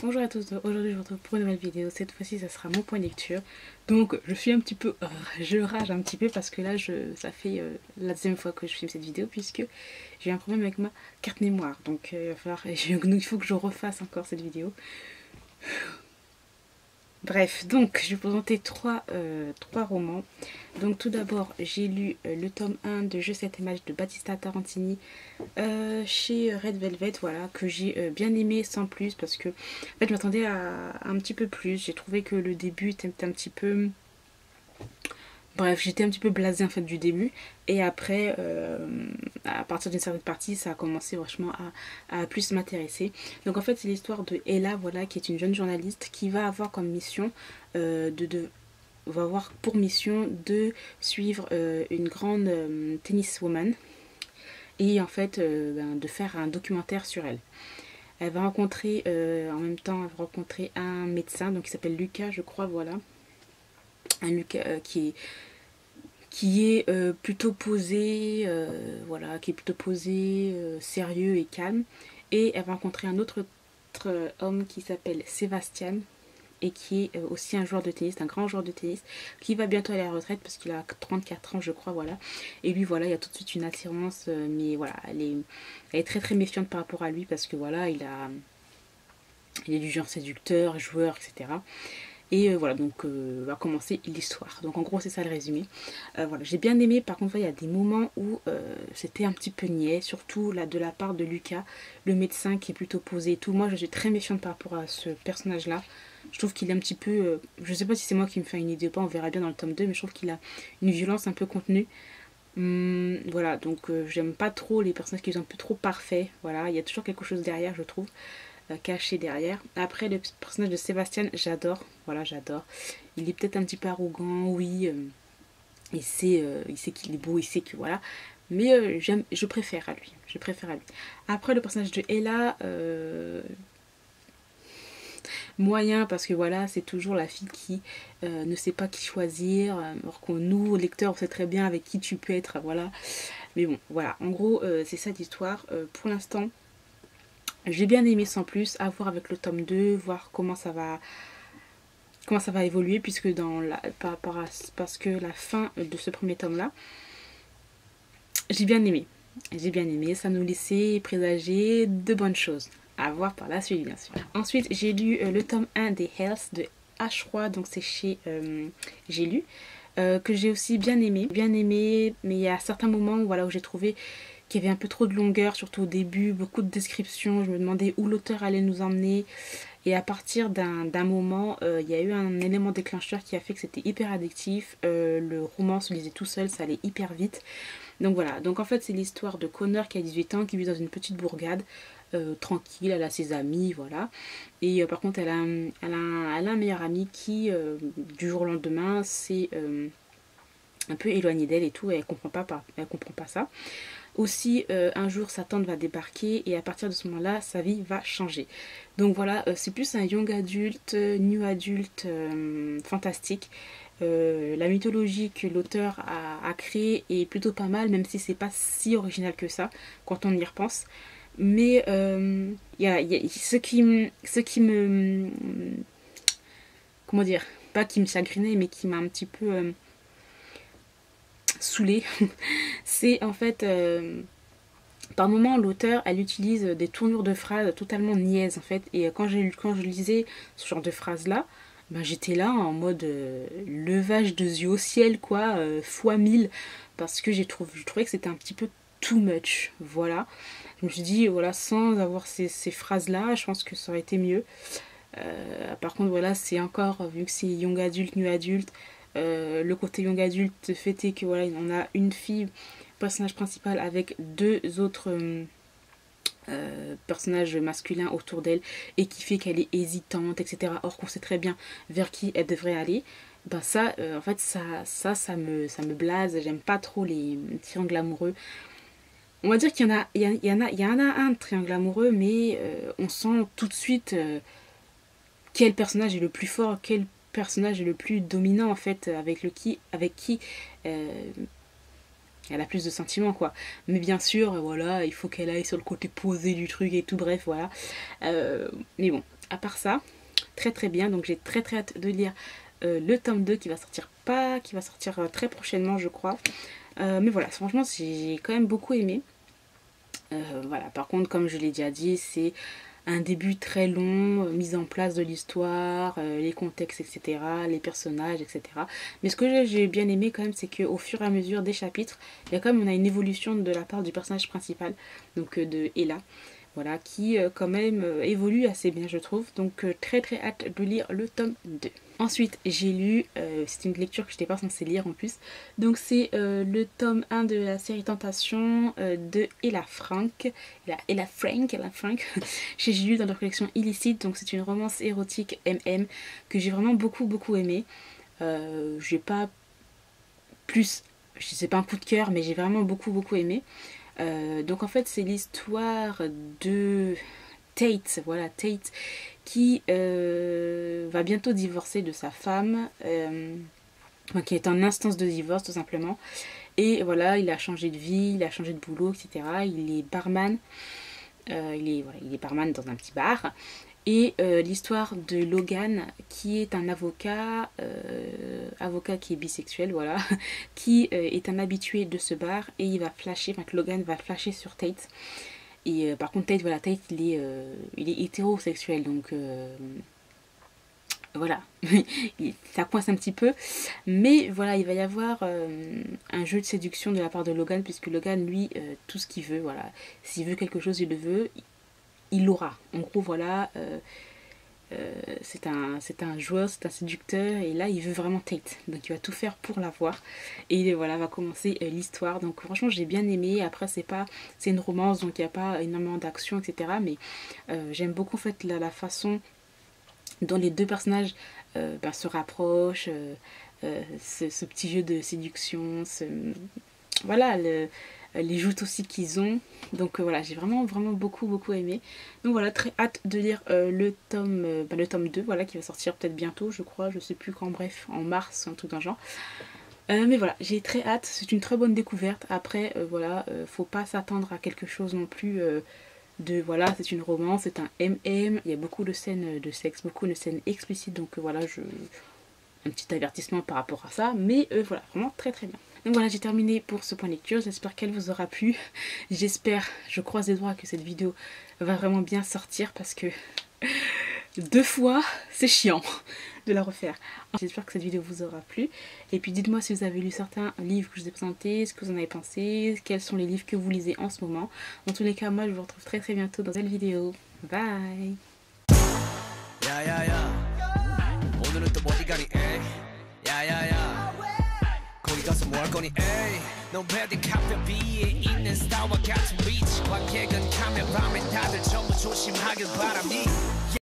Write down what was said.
Bonjour à tous, aujourd'hui je vous retrouve pour une nouvelle vidéo. Cette fois-ci ça sera mon point de lecture. Donc je suis un petit peu, je rage un petit peu parce que là ça fait la deuxième fois que je filme cette vidéo puisque j'ai eu un problème avec ma carte mémoire. Donc il faut que je refasse encore cette vidéo. Bref, donc je vais vous présenter trois romans. Donc tout d'abord j'ai lu le tome 1 de Je 7 match de Battista Tarantini chez Red Velvet, voilà, que j'ai bien aimé sans plus parce que en fait je m'attendais à un petit peu plus. J'ai trouvé que le début était un petit peu... Bref, j'étais un petit peu blasée en fait du début et après, à partir d'une certaine partie, ça a commencé vachement à plus m'intéresser. Donc en fait, c'est l'histoire de Ella, voilà, qui est une jeune journaliste qui va avoir comme mission va avoir pour mission de suivre une grande tenniswoman et en fait de faire un documentaire sur elle. Elle va rencontrer en même temps elle va rencontrer un médecin donc qui s'appelle Lucas, je crois, voilà. Un Lucas qui est plutôt posé, voilà, qui est plutôt posé, sérieux et calme. Et elle va rencontrer un autre homme qui s'appelle Sébastien et qui est aussi un joueur de tennis, un grand joueur de tennis, qui va bientôt aller à la retraite parce qu'il a 34 ans, je crois, voilà. Et lui, voilà, il y a tout de suite une attirance, mais voilà, elle est très très méfiante par rapport à lui parce que voilà, il est du genre séducteur, joueur, etc. Et voilà, donc va commencer l'histoire. Donc en gros, c'est ça le résumé. Voilà, j'ai bien aimé. Par contre, il y a des moments où c'était un petit peu niais, surtout là de la part de Lucas, le médecin qui est plutôt posé et tout. Moi, je suis très méfiante par rapport à ce personnage-là. Je trouve qu'il est un petit peu... je sais pas si c'est moi qui me fais une idée ou pas, on verra bien dans le tome 2, mais je trouve qu'il a une violence un peu contenue. Voilà, donc j'aime pas trop les personnages qui sont un peu trop parfaits. Voilà, il y a toujours quelque chose derrière, je trouve, caché derrière. Après, le personnage de Sébastien, j'adore. Voilà, j'adore. Il est peut-être un petit peu arrogant, oui. Il sait qu'il est beau, il sait que voilà. Mais je préfère à lui. Je préfère à lui. Après, le personnage de Ella, moyen parce que voilà, c'est toujours la fille qui ne sait pas qui choisir. Alors que nous, lecteurs, on sait très bien avec qui tu peux être, voilà. Mais bon, voilà. En gros, c'est ça l'histoire. Pour l'instant, j'ai bien aimé sans plus. À voir avec le tome 2, voir comment ça va évoluer puisque par rapport à parce que la fin de ce premier tome là j'ai bien aimé, ça nous laissait présager de bonnes choses à voir par la suite, bien sûr. Ensuite j'ai lu le tome 1 des Hells de H3, donc c'est chez j'ai lu que j'ai aussi bien aimé, mais il y a certains moments voilà, où j'ai trouvé qu'il y avait un peu trop de longueur, surtout au début, beaucoup de descriptions. Je me demandais où l'auteur allait nous emmener. Et à partir d'un moment, il y a eu un élément déclencheur qui a fait que c'était hyper addictif. Le roman se lisait tout seul, ça allait hyper vite. Donc voilà, donc en fait c'est l'histoire de Connor qui a 18 ans, qui vit dans une petite bourgade, tranquille, elle a ses amis, voilà. Et par contre elle a un meilleur ami qui, du jour au lendemain, s'est un peu éloigné d'elle et tout, et elle comprend pas ça. Aussi, un jour, sa tante va débarquer et à partir de ce moment-là, sa vie va changer. Donc voilà, c'est plus un young adulte, new adulte fantastique. La mythologie que l'auteur a créée est plutôt pas mal, même si c'est pas si original que ça quand on y repense. Mais ce qui me... Comment dire? Pas qui me chagrinait, mais qui m'a un petit peu saoulée. C'est en fait... par moments, l'auteur, elle utilise des tournures de phrases totalement niaises en fait. Et quand je lisais ce genre de phrases-là, ben, j'étais là en mode levage de yeux au ciel, quoi, fois 1000. Parce que je trouvais que c'était un petit peu too much. Voilà. Je me suis dit, voilà, sans avoir ces phrases-là, je pense que ça aurait été mieux. Par contre, voilà, c'est encore, vu que c'est young adulte, new adulte, le côté young adulte fait que voilà, on a une fille personnage principal avec deux autres personnages masculins autour d'elle et qui fait qu'elle est hésitante, etc. Or qu'on sait très bien vers qui elle devrait aller. Ben ça, en fait, ça me blase. J'aime pas trop les triangles amoureux. On va dire qu'il y en a, il y en a un triangle amoureux, mais on sent tout de suite quel personnage est le plus fort, quel personnage est le plus dominant en fait, avec qui elle a plus de sentiments, quoi. Mais bien sûr, voilà, il faut qu'elle aille sur le côté posé du truc et tout, bref, voilà. Mais bon, à part ça, très très bien. Donc j'ai très très hâte de lire le tome 2 qui va sortir très prochainement je crois. Mais voilà, franchement j'ai quand même beaucoup aimé. Voilà, par contre comme je l'ai déjà dit, c'est un début très long, mise en place de l'histoire, les contextes, etc., les personnages, etc. Mais ce que j'ai bien aimé quand même, c'est qu'au fur et à mesure des chapitres, il y a quand même on a une évolution de la part du personnage principal, donc de Ella. Voilà, qui quand même évolue assez bien je trouve. Donc très très hâte de lire le tome 2. Ensuite j'ai lu, c'est une lecture que je n'étais pas censée lire en plus. Donc c'est le tome 1 de la série Tentation de Ella Frank. Ella Frank. J'ai lu dans leur collection Illicite. Donc c'est une romance érotique MM que j'ai vraiment beaucoup aimé. J'ai pas plus, c'est pas un coup de cœur mais j'ai vraiment beaucoup aimé. Donc en fait c'est l'histoire de Tate, voilà Tate qui va bientôt divorcer de sa femme, qui est en instance de divorce tout simplement. Et voilà, il a changé de vie, il a changé de boulot, etc. Il est barman, il est barman dans un petit bar. Et l'histoire de Logan qui est un avocat qui est bisexuel, voilà, qui est un habitué de ce bar et il va flasher, enfin que Logan va flasher sur Tate. Et par contre Tate, voilà, Tate il est hétérosexuel donc voilà, ça coince un petit peu. Mais voilà, il va y avoir un jeu de séduction de la part de Logan puisque Logan lui, tout ce qu'il veut, voilà, s'il veut quelque chose il le veut. Il l'aura. En gros, voilà, c'est un joueur, c'est un séducteur, et là, il veut vraiment Tate. Donc, il va tout faire pour l'avoir. Et voilà, va commencer l'histoire. Donc, franchement, j'ai bien aimé. Après, c'est une romance, donc il n'y a pas énormément d'action, etc. Mais j'aime beaucoup, en fait, la façon dont les deux personnages se rapprochent. Ce petit jeu de séduction, voilà, les joutes aussi qu'ils ont. Donc voilà, j'ai vraiment beaucoup aimé. Donc voilà, très hâte de lire le tome 2, voilà, qui va sortir peut-être bientôt, je crois, je sais plus quand, bref, en mars, un truc dans le genre. Mais voilà, j'ai très hâte, c'est une très bonne découverte. Après, voilà, faut pas s'attendre à quelque chose non plus voilà, c'est une romance, c'est un MM, il y a beaucoup de scènes de sexe, beaucoup de scènes explicites, donc voilà, un petit avertissement par rapport à ça, mais voilà, vraiment très bien. Donc voilà, j'ai terminé pour ce point lecture, j'espère qu'elle vous aura plu. J'espère, je croise les doigts que cette vidéo va vraiment bien sortir parce que 2 fois, c'est chiant de la refaire. J'espère que cette vidéo vous aura plu. Et puis dites-moi si vous avez lu certains livres que je vous ai présentés, ce que vous en avez pensé, quels sont les livres que vous lisez en ce moment. Dans tous les cas, moi je vous retrouve très bientôt dans une vidéo. Bye. 가서 뭐 할 거니 에이 넌 베디 카페 위에 있는 스타와 같은 위치 관객은 카메라맨 다들 전부 조심하길 바라니